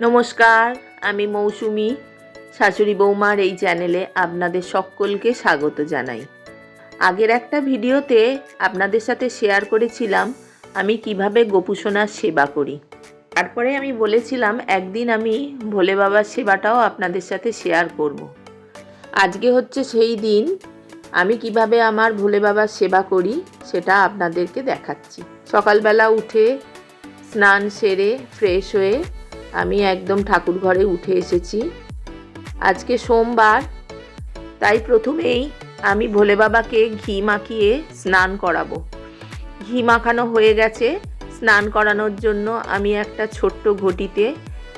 নমস্কার, আমি মৌসুমি শাশুড়ি বৌমার এই চ্যানেলে আপনাদের সকলকে স্বাগত জানাই। আগের একটা ভিডিওতে আপনাদের সাথে শেয়ার করেছিলাম আমি কিভাবে গোপুসোনার সেবা করি। তারপরে আমি বলেছিলাম একদিন আমি ভোলে বাবার সেবাটাও আপনাদের সাথে শেয়ার করব। আজকে হচ্ছে সেই দিন। আমি কিভাবে আমার ভোলে বাবার সেবা করি সেটা আপনাদেরকে দেখাচ্ছি। সকালবেলা উঠে স্নান সেরে ফ্রেশ হয়ে আমি একদম ঠাকুর ঘরে উঠে এসেছি। আজকে সোমবার, তাই প্রথমেই আমি ভোলে বাবাকে ঘি মাখিয়ে স্নান করাবো। ঘি মাখানো হয়ে গেছে। স্নান করানোর জন্য আমি একটা ছোট্ট ঘটিতে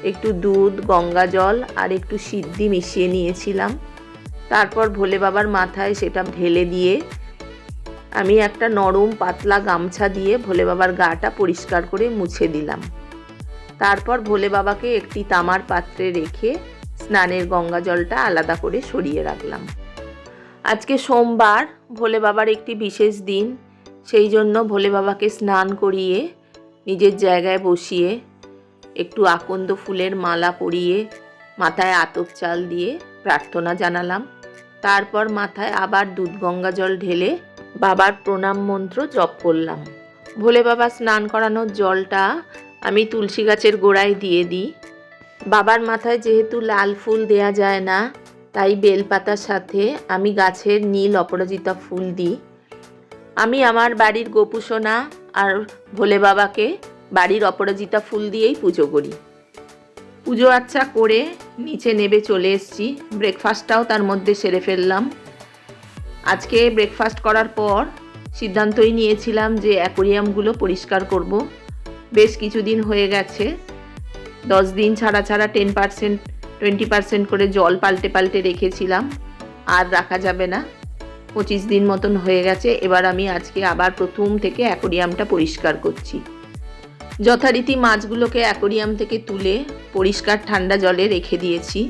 একটু দুধ, গঙ্গা জল আর একটু সিদ্ধি মিশিয়ে নিয়েছিলাম। তারপর ভোলে বাবার মাথায় সেটা ঢেলে দিয়ে আমি একটা নরম পাতলা গামছা দিয়ে ভোলে বাবার গাটা পরিষ্কার করে মুছে দিলাম। তারপর ভোলে বাবাকে একটি তামার পাত্রে রেখে স্নানের গঙ্গা জলটা আলাদা করে সরিয়ে রাখলাম। আজকে সোমবার, ভোলে বাবার একটি বিশেষ দিন। সেই জন্য ভোলে বাবাকে স্নান করিয়ে নিজের জায়গায় বসিয়ে একটু আকন্দ ফুলের মালা পরিয়ে মাথায় আতপ চাল দিয়ে প্রার্থনা জানালাম। তারপর মাথায় আবার দুধ গঙ্গা জল ঢেলে বাবার প্রণাম মন্ত্র জপ করলাম। ভোলে বাবা স্নান করানোর জলটা আমি তুলসী গাছের গোড়ায় দিয়ে দিই। বাবার মাথায় যেহেতু লাল ফুল দেয়া যায় না, তাই বেলপাতার সাথে আমি গাছের নীল অপরাজিতা ফুল দিই। আমি আমার বাড়ির গোপুসোনা আর ভোলে বাবাকে বাড়ির অপরাজিতা ফুল দিয়েই পুজো করি। পুজো আচ্ছা করে নিচে নেবে চলে এসেছি। ব্রেকফাস্টটাও তার মধ্যে সেরে ফেললাম। আজকে ব্রেকফাস্ট করার পর সিদ্ধান্তই নিয়েছিলাম যে অ্যাকোরিয়ামগুলো পরিষ্কার করব। বেশ কিছুদিন হয়ে গেছে, 10 দিন ছাড়া 10%, 20% করে জল পাল্টে রেখেছিলাম। আর রাখা যাবে না। 25 দিন মতন হয়ে গেছে। এবার আমি আজকে আবার প্রথম থেকে অ্যাকোরিয়ামটা পরিষ্কার করছি। যথারীতি মাছগুলোকে অ্যাকোরিয়াম থেকে তুলে পরিষ্কার ঠান্ডা জলে রেখে দিয়েছি।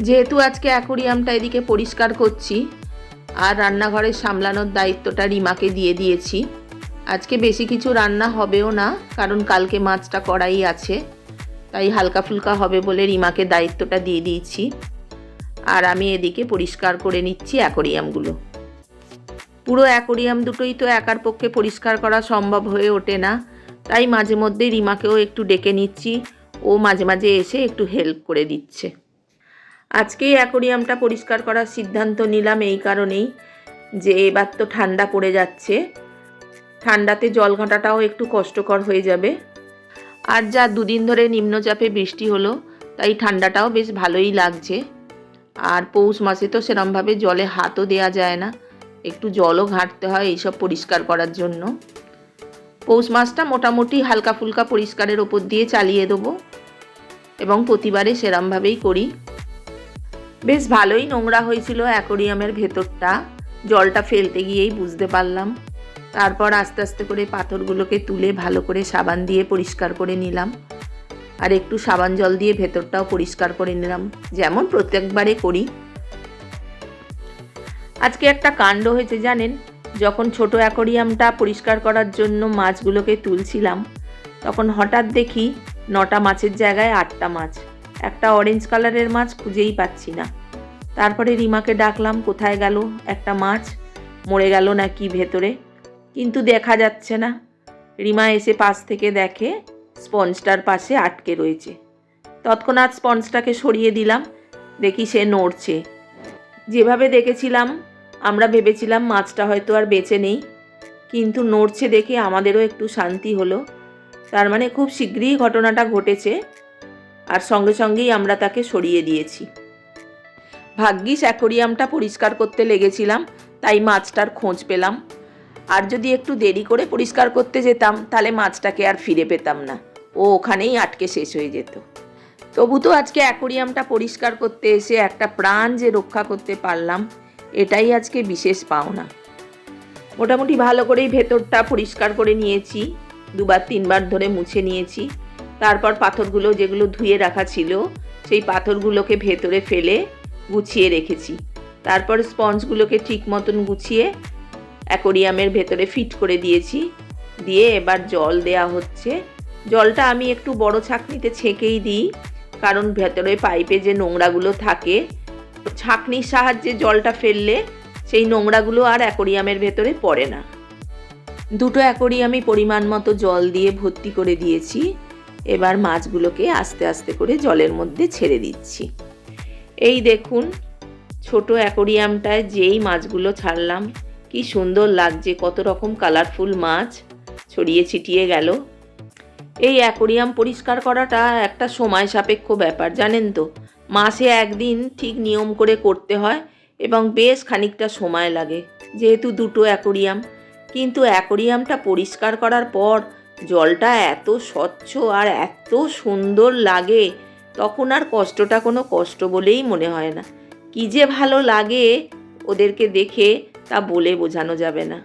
যেহেতু আজকে অ্যাকোরিয়ামটা এদিকে পরিষ্কার করছি আর রান্নাঘরে সামলানোর দায়িত্বটা রিমাকে দিয়ে দিয়েছি। আজকে বেশি কিছু রান্না হবেও না, কারণ কালকে মাছটা করাই আছে, তাই হালকা ফুলকা হবে বলে রিমাকে দায়িত্বটা দিয়ে দিয়েছি। আর আমি এদিকে পরিষ্কার করে নিচ্ছি অ্যাকোরিয়ামগুলো। পুরো অ্যাকোরিয়াম দুটোই তো একার পক্ষে পরিষ্কার করা সম্ভব হয়ে ওঠে না, তাই মাঝে মধ্যে রিমাকেও একটু ডেকে নিচ্ছি। ও মাঝে মাঝে এসে একটু হেল্প করে দিচ্ছে। আজকেই অ্যাকোরিয়ামটা পরিষ্কার করার সিদ্ধান্ত নিলাম এই কারণেই যে এবার তো ঠান্ডা পড়ে যাচ্ছে। ঠান্ডাতে জল ঘাঁটাটাও একটু কষ্টকর হয়ে যাবে। আর যা দুদিন ধরে নিম্নচাপে বৃষ্টি হলো, তাই ঠান্ডাটাও বেশ ভালোই লাগছে। আর পৌষ মাসে তো সেরমভাবে জলে হাতও দেওয়া যায় না, একটু জলও ঘাঁটতে হয় এইসব পরিষ্কার করার জন্য। পৌষ মাসটা মোটামুটি হালকা ফুলকা পরিষ্কারের ওপর দিয়ে চালিয়ে দেবো এবং প্রতিবারে সেরমভাবেই করি। বেশ ভালোই নোংরা হয়েছিল অ্যাকোরিয়ামের ভেতরটা, জলটা ফেলতে গিয়েই বুঝতে পারলাম। তারপর আস্তে আস্তে করে পাথরগুলোকে তুলে ভালো করে সাবান দিয়ে পরিষ্কার করে নিলাম। আর একটু সাবান জল দিয়ে ভেতরটাও পরিষ্কার করে নিলাম, যেমন প্রত্যেকবারে করি। আজকে একটা কাণ্ড হয়েছে জানেন। যখন ছোট অ্যাকোরিয়ামটা পরিষ্কার করার জন্য মাছগুলোকে তুলছিলাম, তখন হঠাৎ দেখি 9টা মাছের জায়গায় 8টা মাছ। একটা অরেঞ্জ কালারের মাছ খুঁজেই পাচ্ছি না। তারপরে রিমাকে ডাকলাম, কোথায় গেল একটা মাছ, মরে গেল নাকি ভেতরে, কিন্তু দেখা যাচ্ছে না। রিমা এসে পাশ থেকে দেখে স্পঞ্জটার পাশে আটকে রয়েছে। তৎক্ষণাৎ স্পঞ্জটাকে সরিয়ে দিলাম, দেখি সে নড়ছে। যেভাবে দেখেছিলাম আমরা ভেবেছিলাম মাছটা হয়তো আর বেঁচে নেই, কিন্তু নড়ছে দেখে আমাদেরও একটু শান্তি হলো। তার মানে খুব শীঘ্রই ঘটনাটা ঘটেছে, আর সঙ্গে সঙ্গেই আমরা তাকে সরিয়ে দিয়েছি। ভাগ্যিস অ্যাকোরিয়ামটা পরিষ্কার করতে লেগেছিলাম, তাই মাছটার খোঁজ পেলাম। আর যদি একটু দেরি করে পরিষ্কার করতে যেতাম, তাহলে মাছটাকে আর ফিরে পেতাম না, ও ওখানেই আটকে শেষ হয়ে যেত। তবু তো আজকে অ্যাকোরিয়ামটা পরিষ্কার করতে এসে একটা প্রাণ যে রক্ষা করতে পারলাম, এটাই আজকে বিশেষ পাওনা। মোটামুটি ভালো করেই ভেতরটা পরিষ্কার করে নিয়েছি, 2-3 বার ধরে মুছে নিয়েছি। তারপর পাথরগুলো যেগুলো ধুয়ে রাখা ছিল, সেই পাথরগুলোকে ভেতরে ফেলে গুছিয়ে রেখেছি। তারপর স্পঞ্জগুলোকে ঠিক মতন গুছিয়ে অ্যাকোরিয়ামের ভেতরে ফিট করে দিয়েছি। দিয়ে এবার জল দেয়া হচ্ছে। জলটা আমি একটু বড় ছাঁকনিতে ছেঁকেই দিই, কারণ ভেতরে পাইপে যে নোংরাগুলো থাকে, ছাঁকনির সাহায্যে জলটা ফেললে সেই নোংরাগুলো আর অ্যাকোরিয়ামের ভেতরে পড়ে না। দুটো অ্যাকোরিয়ামই পরিমাণ মতো জল দিয়ে ভর্তি করে দিয়েছি। এবার মাছগুলোকে আস্তে আস্তে করে জলের মধ্যে ছেড়ে দিচ্ছি। এই দেখুন, ছোট অ্যাকোরিয়ামটায় যেই মাছগুলো ছাড়লাম, কি সুন্দর লাগছে, কত রকম কালারফুল মাছ ছড়িয়ে ছিটিয়ে গেল। এই অ্যাকোরিয়াম পরিষ্কার করাটা একটা সময় সাপেক্ষ ব্যাপার, জানেন তো। মাসে একদিন ঠিক নিয়ম করে করতে হয় এবং বেশ খানিকটা সময় লাগে, যেহেতু দুটো অ্যাকোরিয়াম। কিন্তু অ্যাকোরিয়ামটা পরিষ্কার করার পর জলটা এত স্বচ্ছ আর এত সুন্দর লাগে, তখন আর কষ্টটা কোনো কষ্ট বলেই মনে হয় না। কী যে ভালো লাগে ওদেরকে দেখে, তা বলে বোঝানো যাবে না।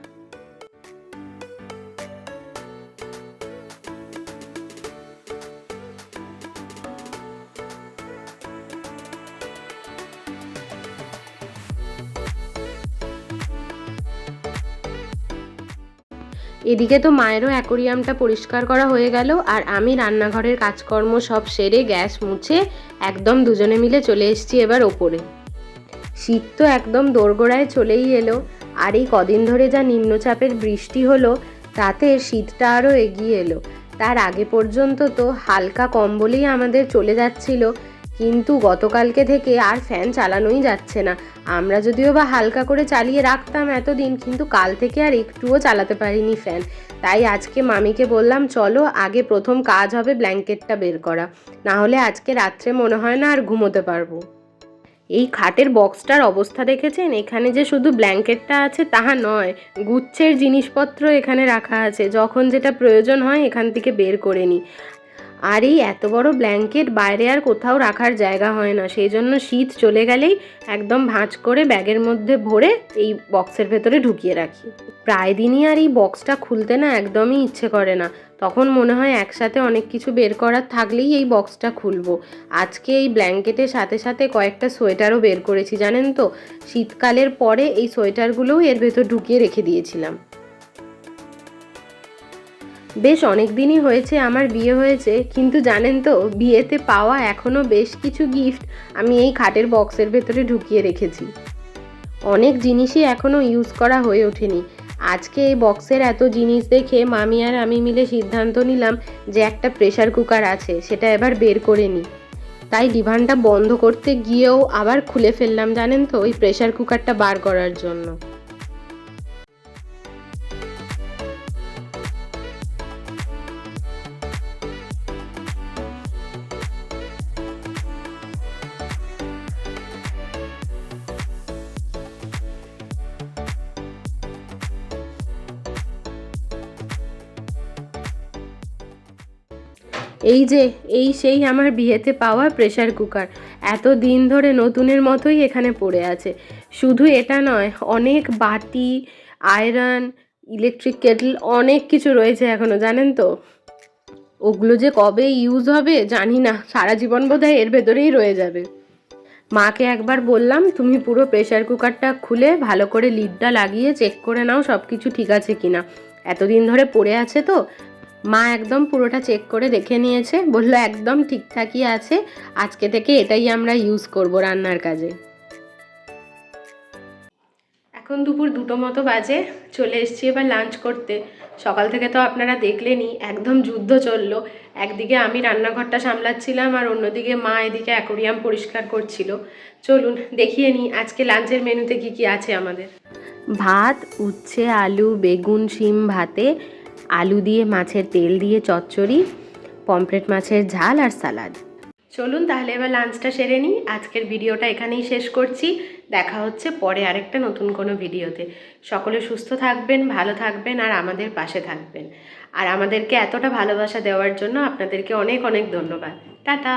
এদিকে তো মায়েরও অ্যাকোরিয়ামটা পরিষ্কার করা হয়ে গেল, আর আমি রান্নাঘরের কাজকর্ম সব সেরে গ্যাস মুছে একদম দুজনে মিলে চলে এসেছি এবার ওপরে। শীত তো একদম দোরগোড়ায় চলেই এলো, আর এই কদিন ধরে যা নিম্নচাপের বৃষ্টি হলো তাতে শীতটা আরও এগিয়ে এলো। তার আগে পর্যন্ত তো হালকা কম্বলেই আমাদের চলে যাচ্ছিল, কিন্তু গতকালকে থেকে আর ফ্যান চালানোই যাচ্ছে না। আমরা যদিও বা হালকা করে চালিয়ে রাখতাম এতদিন, কিন্তু কাল থেকে আর একটুও চালাতে পারিনি ফ্যান। তাই আজকে মামিকে বললাম, চলো আগে প্রথম কাজ হবে ব্ল্যাঙ্কেটটা বের করা, না হলে আজকে রাত্রে মনে হয় না আর ঘুমোতে পারবো। এই খাটের বক্সটার অবস্থা দেখেছেন? এখানে যে শুধু ব্ল্যাঙ্কেটটা আছে তাহা নয়, গুচ্ছের জিনিসপত্র এখানে রাখা আছে, যখন যেটা প্রয়োজন হয় এখান থেকে বের করে নিই। আর এই এত বড় ব্ল্যাঙ্কেট বাইরে আর কোথাও রাখার জায়গা হয় না, সেই জন্য শীত চলে গেলেই একদম ভাঁজ করে ব্যাগের মধ্যে ভরে এই বক্সের ভেতরে ঢুকিয়ে রাখি। প্রায় দিনই আর এই বক্সটা খুলতে না একদমই ইচ্ছে করে না, তখন মনে হয় একসাথে অনেক কিছু বের করার থাকলেই এই বক্সটা খুলবো। আজকে এই ব্ল্যাঙ্কেটের সাথে সাথে কয়েকটা সোয়েটারও বের করেছি, জানেন তো। শীতকালের পরে এই সোয়েটারগুলোও এর ভেতর ঢুকিয়ে রেখে দিয়েছিলাম। বেশ অনেক দিনই হয়েছে আমার বিয়ে হয়েছে, কিন্তু জানেন তো, বিয়েতে পাওয়া এখনও বেশ কিছু গিফট আমি এই খাটের বক্সের ভেতরে ঢুকিয়ে রেখেছি। অনেক জিনিসই এখনও ইউজ করা হয়ে ওঠেনি। আজকে এই বক্সের এত জিনিস দেখে মামি আর আমি মিলে সিদ্ধান্ত নিলাম যে একটা প্রেসার কুকার আছে, সেটা এবার বের করে নিই। তাই ডিভানটা বন্ধ করতে গিয়েও আবার খুলে ফেললাম, জানেন তো, ওই প্রেসার কুকারটা বার করার জন্য। এই সেই আমার বিয়েতে পাওয়া প্রেসার কুকার, এত দিন ধরে নতুনের মতোই এখানে পড়ে আছে। শুধু এটা নয়, অনেক বাটি, আয়রন, ইলেকট্রিক কেটল, অনেক কিছু রয়েছে এখনও, জানেন তো। ওগুলো যে কবে ইউজ হবে জানি না, সারা জীবন বোধহয় এর ভেতরেই রয়ে যাবে। মাকে একবার বললাম, তুমি পুরো প্রেসার কুকারটা খুলে ভালো করে লিডটা লাগিয়ে চেক করে নাও সব কিছু ঠিক আছে কিনা, এতদিন ধরে পড়ে আছে তো। মা একদম পুরোটা চেক করে দেখে নিয়েছে, বললো একদম ঠিকঠাকই আছে, আজকে থেকে এটাই আমরা ইউজ করব রান্নার কাজে। এখন দুপুর 2টো মতো বাজে, চলে এসেছি এবার লাঞ্চ করতে। সকাল থেকে তো আপনারা দেখলেনই, একদম যুদ্ধ চললো। একদিকে আমি রান্নাঘরটা সামলাচ্ছিলাম, আর অন্যদিকে মা এদিকে অ্যাকোরিয়াম পরিষ্কার করছিল। চলুন দেখিয়ে নিই আজকে লাঞ্চের মেনুতে কি কি আছে আমাদের। ভাত, উচ্ছে, আলু, বেগুন, শিম ভাতে, আলু দিয়ে মাছের তেল দিয়ে চচ্চড়ি, পমফ্রেট মাছের ঝাল আর সালাদ। চলুন তাহলে এবার লাঞ্চটা সেরে নিই। আজকের ভিডিওটা এখানেই শেষ করছি। দেখা হচ্ছে পরে আরেকটা নতুন কোনো ভিডিওতে। সকলে সুস্থ থাকবেন, ভালো থাকবেন, আর আমাদের পাশে থাকবেন। আর আমাদেরকে এতটা ভালোবাসা দেওয়ার জন্য আপনাদেরকে অনেক অনেক ধন্যবাদ। টাটা।